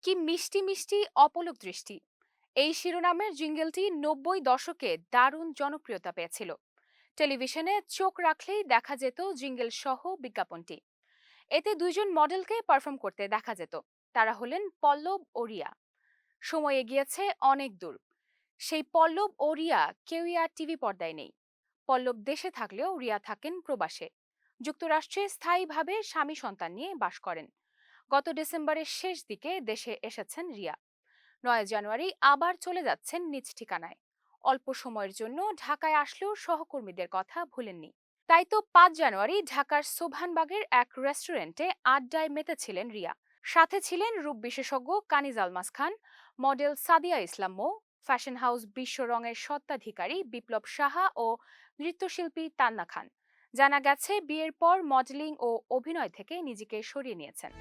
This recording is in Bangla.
কি মিষ্টি মিষ্টি অপলক দৃষ্টি, এই শিরোনামের জিঙ্গলটি 90 দশকে দারুণ জনপ্রিয়তা পেয়েছিল। টেলিভিশনে চোখ রাখলেই দেখা যেত জিঙ্গল সহ বিজ্ঞাপনটি। এতে দুইজন মডেলকে পারফর্ম করতে দেখা যেত। তারা হলেন পল্লব ও রিয়া। সময় এগিয়েছে অনেক দূর। সেই পল্লব ও রিয়া কেউই আর টিভি পর্দায় নেই। পল্লব দেশে থাকলেও রিয়া থাকেন প্রবাসে। যুক্তরাষ্ট্রে স্থায়ীভাবে স্বামী সন্তান নিয়ে বাস করেন। গত ডিসেম্বরের শেষ দিকে দেশে এসেছেন রিয়া। 9 জানুয়ারি আবার চলে যাচ্ছেন নিজ ঠিকানায়। অল্প সময়ের জন্য ঢাকায় আসলেও সহকর্মীদের কথা ভুলেননি। তাই তো 5 জানুয়ারি ঢাকার সোবহানবাগের এক রেস্টুরেন্টে আড্ডায় মেতেছিলেন রিয়া। সাথে ছিলেন রূপ বিশেষজ্ঞ কানিজ আলমাস খান, মডেল সাদিয়া ইসলাম মৌ, ফ্যাশন হাউস বিশ্ব রঙের স্বত্বাধিকারী বিপ্লব সাহা ও নৃত্যশিল্পী তান্না খান। জানা গেছে বিয়ের পর মডেলিং ও অভিনয় থেকে নিজেকে সরিয়ে নিয়েছেন।